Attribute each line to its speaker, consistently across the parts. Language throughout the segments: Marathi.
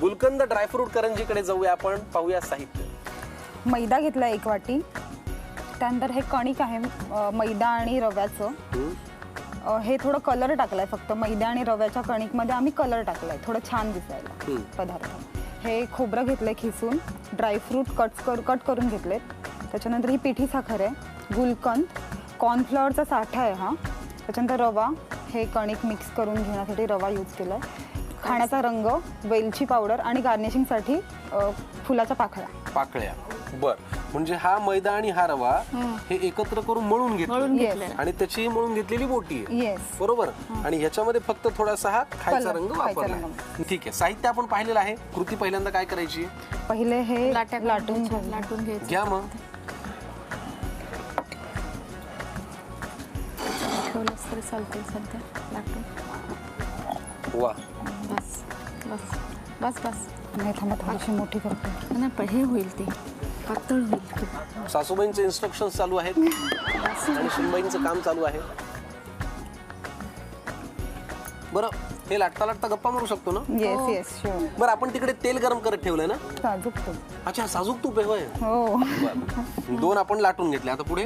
Speaker 1: गुलकंद ड्रायफ्रूट करंजीकडे जाऊया आपण. पाहूया साहित्य.
Speaker 2: मैदा घेतला 1 वाटी. त्यानंतर हे कणिक आहे मैदा आणि रव्याचं. हे थोडं कलर टाकलाय फक्त. मैदा आणि रव्याच्या कणिकमध्ये आम्ही कलर टाकलाय थोडं छान दिसायला पदार्थ. हे खोबरं घेतलंय खिसून. ड्रायफ्रूट कट करून घेतलेत. त्याच्यानंतर ही पिठी साखर आहे. गुलकंद, कॉर्नफ्लॉवरचा साठा आहे हा. त्याच्यानंतर रवा, हे कणिक मिक्स करून घेण्यासाठी रवा यूज केला आहे. खाण्याचा रंग, वेलची पावडर आणि गार्निशिंगसाठी फुलाच्या पाकळ्या.
Speaker 1: बर, म्हणजे हा मैदा आणि हा रवा हे एकत्र करून मळून घेतले आणि त्याची मळून घेतलेली बोटी आहे. बरोबर. आणि ह्याच्यामध्ये फक्त थोडासा हा खायचा रंग वापरला. ठीक आहे. साहित्य आपण पाहिलेलं आहे. कृती पहिल्यांदा काय करायची?
Speaker 2: पहिले हे लाटून घ्यायचं.
Speaker 1: घ्या मग. वा,
Speaker 3: बस
Speaker 2: नाही थांबा, थोडीशी मोठी करतो.
Speaker 3: नाही पण हे होईल, ते पातळ होईल.
Speaker 1: सासूबाईंचे इन्स्ट्रक्शन्स चालू आहेत आणि सुनबाईंचं काम चालू आहे. बरं, हे लाटता लाटता गप्पा मारू शकतो ना?
Speaker 2: Yes sure.
Speaker 1: बरं, आपण तिकडे तेल गरम करत ठेवलंय ना?
Speaker 2: साजूक तूप.
Speaker 1: अच्छा, साजूक तूप आहे होय.
Speaker 2: हो.
Speaker 1: बरं, 2 आपण लाटून घेतले. आता पुढे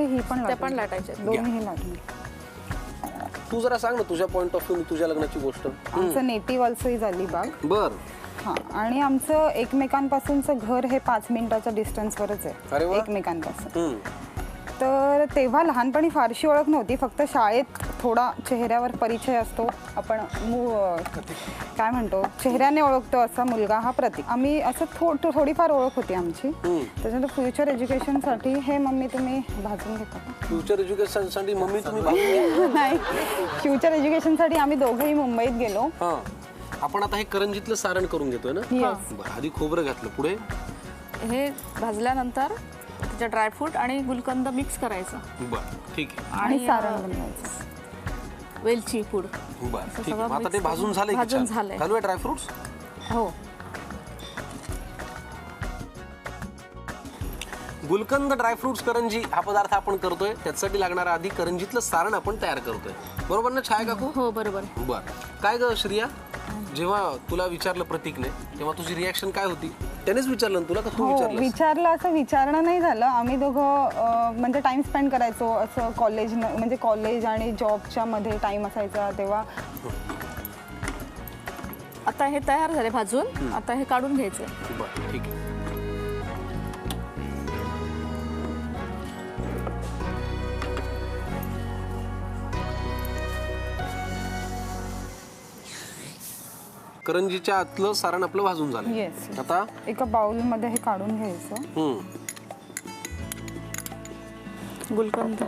Speaker 2: ही पण
Speaker 3: लाटायचे.
Speaker 2: दोन्ही लाटून.
Speaker 1: तू जरा सांग ना तुझ्या पॉइंट ऑफ व्ह्यू तुझ्या लग्नाची गोष्ट.
Speaker 2: आमचं नेटिव्ह ऑल्सो ही झाली बाग.
Speaker 1: बर.
Speaker 2: हां, आणि आमचं एकमेकांपासूनचं घर हे 5 मिनिटाच्या डिस्टन्सवरच आहे एकमेकांपासून. तर तेव्हा लहानपणी फारशी ओळख नव्हती. फक्त शाळेत थोडा चेहऱ्यावर परिचय असतो. आपण काय म्हणतो, चेहऱ्याने ओळखतो असा मुलगा हा प्रतीक. आम्ही असं थोडीफार ओळख होती आमची. त्याच्यानंतर फ्युचर एज्युकेशनसाठी हे मम्मी तुम्ही भाजून घेता का?
Speaker 1: फ्युचर एज्युकेशनसाठी मम्मी तुम्ही भाजून
Speaker 2: नाही, फ्युचर एज्युकेशनसाठी आम्ही दोघेही मुंबईत गेलो.
Speaker 1: आपण आता हे करंजीतलं सारण करून घेतोय ना? आधी खोबरं घातलं. पुढे
Speaker 3: हे भाजल्यानंतर त्याच्या ड्रायफ्रूट आणि गुलकंद मिक्स करायचं.
Speaker 1: बरं, ठीक आहे.
Speaker 2: आणि सारण बनवायचं.
Speaker 3: वेलची पूड.
Speaker 1: बरं, ठीक आहे. आता ते भाजून झालंय. घालूया ड्रायफ्रुट्स.
Speaker 3: हो.
Speaker 1: गुलकंद ड्रायफ्रुट्स करंजी हा पदार्थ आपण करतोय. त्याच्यासाठी लागणारा आधी करंजीतलं सारण आपण तयार करतोय. बरोबर ना छाया काकू?
Speaker 3: हो बरोबर.
Speaker 1: बर. काय ग श्रिया, जेव्हा तुला विचारलं प्रतीकने तेव्हा तुझी रिॲक्शन काय होती? त्यानेच विचारलं तुला का तू विचारलं?
Speaker 2: विचारलं असं विचारणं नाही झालं. आम्ही दोघं म्हणजे टाइम स्पेंड करायचो असं कॉलेज आणि जॉबच्या मध्ये टाइम असायचा तेव्हा.
Speaker 3: आता हे तयार झाले भाजून. आता हे काढून घ्यायचं.
Speaker 1: बरं, ठीक आहे. करंजीच्या आतलं सारण आपलं भाजून झालं.
Speaker 2: येस.
Speaker 1: आता
Speaker 2: एका बाउल मध्ये हे काढून घ्यायचं.
Speaker 3: गुलकंद,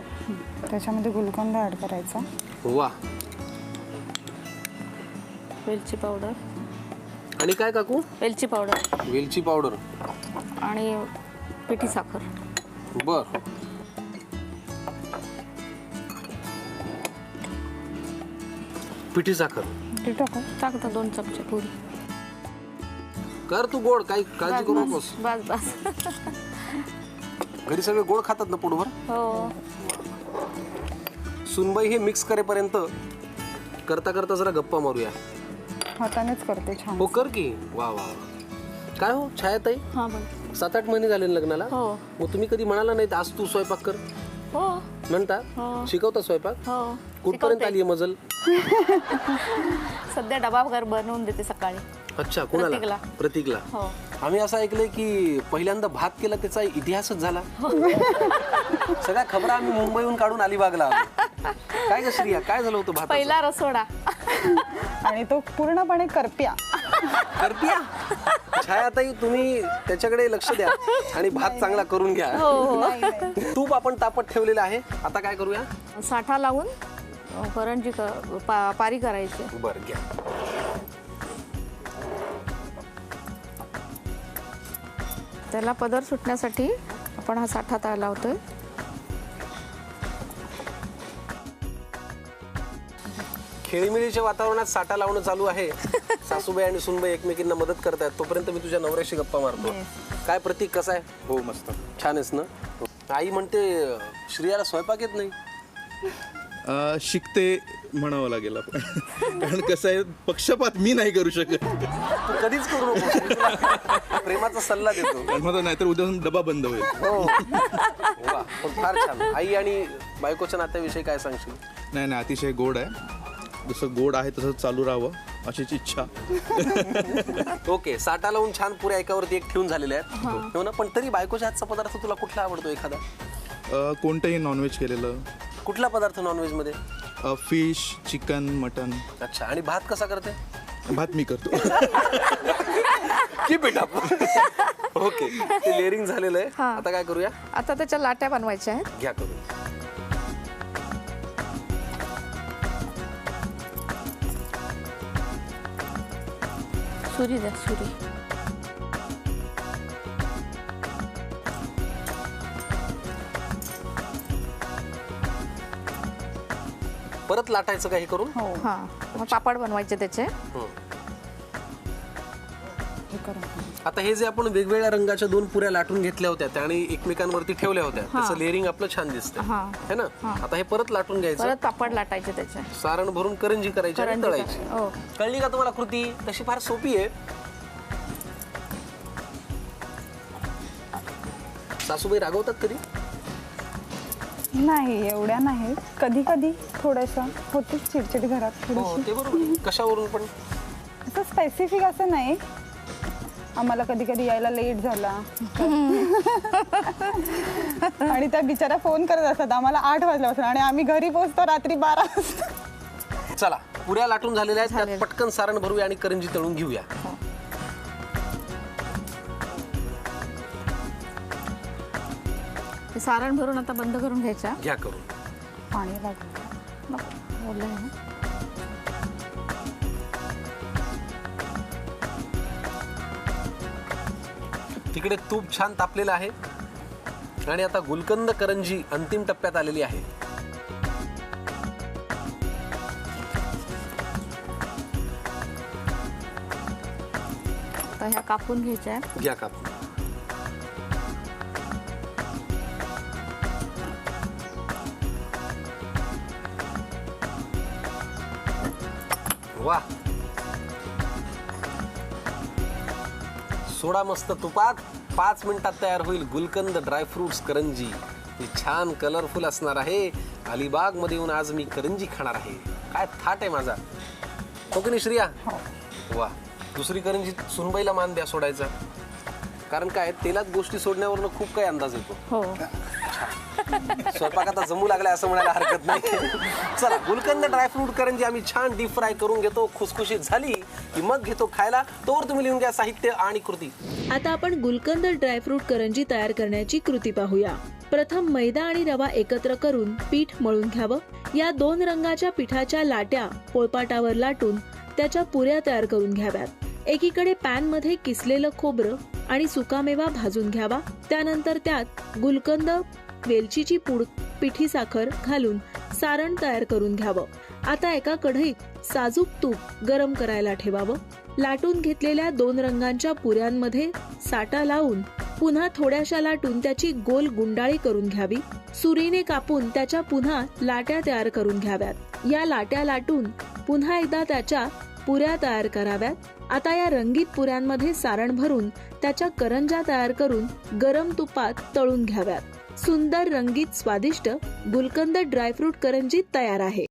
Speaker 2: त्याच्यामध्ये गुलकंद ऍड करायचा.
Speaker 1: वा.
Speaker 3: वेलची पावडर.
Speaker 1: आणि काय काकू?
Speaker 3: वेलची पावडर.
Speaker 1: वेलची पावडर
Speaker 3: आणि पिठी साखर.
Speaker 1: बर. पिठी साखर
Speaker 3: टाकता 2 चमचे पुरी.
Speaker 1: कर तू गोड, काही काळजी करू नकोस.
Speaker 3: बस.
Speaker 1: घरी सगळे गोड खातात ना पोटभर?
Speaker 3: हो.
Speaker 1: सुनबाई हे मिक्स करेपर्यंत करता करता जरा गप्पा मारूया.
Speaker 2: हातानेच करते छान.
Speaker 1: हो कर की. वा वा. काय हो छायाताई, 7-8 महिने झाले लग्नाला. मग तुम्ही कधी म्हणाला नाही आज तू स्वयंपाक कर?
Speaker 3: हो
Speaker 1: म्हणता. शिकवता स्वयंपाक?
Speaker 3: हो.
Speaker 1: कुठपर्यंत आली मजल?
Speaker 3: सध्या डबा बनवून देते सकाळी.
Speaker 1: अच्छा, कोणाला? प्रतीकला. आम्ही असं ऐकलंय की पहिल्यांदा भात केला त्याचा इतिहासच झाला. सगळ्या खबर आम्ही मुंबईहून काढून अलिबागला आलो. काय ग श्रिया, काय झालं होतं भात?
Speaker 3: पहिला रसोडा.
Speaker 2: आणि तो पूर्णपणे करप्या.
Speaker 1: छायाताई तुम्ही त्याच्याकडे लक्ष द्या आणि भात चांगला करून घ्या. तूप आपण तापत ठेवलेलं आहे. आता काय करूया?
Speaker 3: साठा लावून करंजी पारी करायची.
Speaker 1: बरं, घ्या.
Speaker 3: त्याला पदर सुटण्यासाठी आपण हा साठा लावतोय.
Speaker 1: खेळीमेळीच्या वातावरणात साठा लावणं चालू आहे. सासूबाई आणि सुनबाई एकमेकींना मदत करतायत. तोपर्यंत मी तुझ्या नवऱ्याशी गप्पा मारतो. काय प्रतीक, कसा आहे?
Speaker 4: हो मस्त.
Speaker 1: छान आहेस ना? आई म्हणते श्रियाला स्वयंपाक येत नाही.
Speaker 4: शिकते म्हणावं लागेल आपण. कारण कसं आहे, पक्षपात मी नाही करू शकत.
Speaker 1: तू कधीच करू नको. मी तुला प्रेमाचा सल्ला देतो.
Speaker 4: कारण मला नाहीतर उद्या डबा बंद होईल.
Speaker 1: हो वा, पण फार छान. आई आणि बायकोच्या नात्याविषयी काय सांगशील?
Speaker 4: नाही, अतिशय गोड आहे. जसं गोड आहे तसं चालू राहावं अशीच इच्छा.
Speaker 1: ओके, साठा लावून छान पुऱ्या एकावरती एक ठेवून झालेल्या आहेत हो ना. पण तरी बायकोच्या हातचा पदार्थ तुला कुठला आवडतो एखादा?
Speaker 4: कोणतंही नॉनव्हेज केलेलं.
Speaker 1: कुठला पदार्थ नॉनव्हेज मध्ये?
Speaker 4: Fish, chicken, mutton.
Speaker 1: अच्छा, आणि भात कसा करते?
Speaker 4: भात मी करतो.
Speaker 1: Keep it up. ओके, ते लेअरिंग झालेलं आहे. आता काय करूया?
Speaker 3: आता त्याच्या लाट्या बनवायच्या आहेत.
Speaker 1: घ्या करून.
Speaker 3: सुरी द्या, सुरी.
Speaker 1: परत लाटायचं काही करून?
Speaker 3: हा, मग पापड बनवायचे त्याचे.
Speaker 1: आता हे जे आपण वेगवेगळ्या रंगाच्या 2 पुऱ्या लाटून घेतल्या होत्या त्याने एकमेकांवरती ठेवल्या होत्या, त्याचं लेअरिंग आपलं छान दिसतंय है ना. आता हे परत लाटून घ्यायचं,
Speaker 3: परत पापड लाटायचे त्याचे,
Speaker 1: सारण भरून करंजी करायची आणि तळायची.
Speaker 3: हो.
Speaker 1: कळली का तुम्हाला कृती? तशी फार सोपी आहे. सासूबाई रागवतात कधी?
Speaker 2: नाही, एवढ्या नाही. कधी कधी थोडंसं होतीच चिडचिड घरात
Speaker 1: हो,
Speaker 2: थोडीशी.
Speaker 1: ते बरोबर आहे. कशावरून पण?
Speaker 2: असं स्पेसिफिक असं नाही. आम्हाला कधी कधी यायला लेट झाला आणि त्या बिचारा फोन करत असतात आम्हाला 8 वाजल्यापासून आणि आम्ही घरी पोहोचतो रात्री 12 वाजता.
Speaker 1: चला, पुऱ्या लाटून झालेल्या आहेत, त्यात पटकन सारण भरूया आणि करंजी तळून घेऊया.
Speaker 3: सारण भरून आता बंद करून घ्यायच्या.
Speaker 1: घ्या करून.
Speaker 2: पाणी लागलं.
Speaker 3: बोलले ना.
Speaker 1: तिकडे तूप छान तापलेलं आहे आणि आता गुलकंद करंजी अंतिम टप्प्यात आलेली आहे.
Speaker 3: आता ह्या कापून घ्यायच्या.
Speaker 1: घ्या कापून. वा, सोडा मस्त तुपात. 5 मिनिटात तयार होईल गुलकंद ड्रायफ्रुट्स करंजी. ही छान कलरफुल असणार आहे. अलिबाग मध्ये येऊन आज मी करंजी खाणार आहे. काय थाट आहे माझा. हो की नाही श्रिया? वा, दुसरी करंजी सुनबाईला मान द्या सोडायचा. कारण काय, तेलात गोष्टी सोडण्यावरनं खूप काही अंदाज येतो.
Speaker 3: हो,
Speaker 1: स्वयंपाक आता जमू लागलाय असं म्हणायला हरकत नाही. चला, गुलकंद ड्रायफ्रूट करंजी आम्ही छान डीप फ्राय करून घेतो. खुसखुशीत झाली की मग घेतो खायला. तोवर तुम्ही लिहून घ्या साहित्य आणि कृती.
Speaker 5: आता आपण गुलकंद ड्रायफ्रूट करंजी तयार करण्याची कृती पाहूया. प्रथम मैदा आणि रवा एकत्र करून पीठ मळून घ्यावं. या 2 रंगाच्या पिठाच्या लाट्या पोळपाटावर लाटून त्याच्या पुऱ्या तयार करून घ्याव्यात. एकीकडे पॅन मध्ये किसलेलं खोबरं आणि सुकामेवा भाजून घ्यावा. त्यानंतर त्यात गुलकंद, वेलचीची पूड, पिठी साखर घालून सारण तयार करून घ्यावं. आता एका कढईत साजूक तूप गरम करायला ठेवावं. लाटून घेतलेल्या 2 रंगांच्या पुऱ्यांमध्ये साठा लावून पुन्हा थोड्याशा लाटून त्याची गोल गुंडाळी करून घ्यावी. सुरीने कापून त्याच्या पुन्हा लाट्या तयार करून घ्याव्यात. या लाट्या लाटून पुन्हा एकदा त्याच्या पुऱ्या तयार कराव्यात. आता या रंगीत पुऱ्यांमध्ये सारण भरून त्याच्या करंज्या तयार करून गरम तुपात तळून घ्याव्यात. सुंदर रंगीत स्वादिष्ट गुलकंद ड्रायफ्रूट करंजी तयार आहे.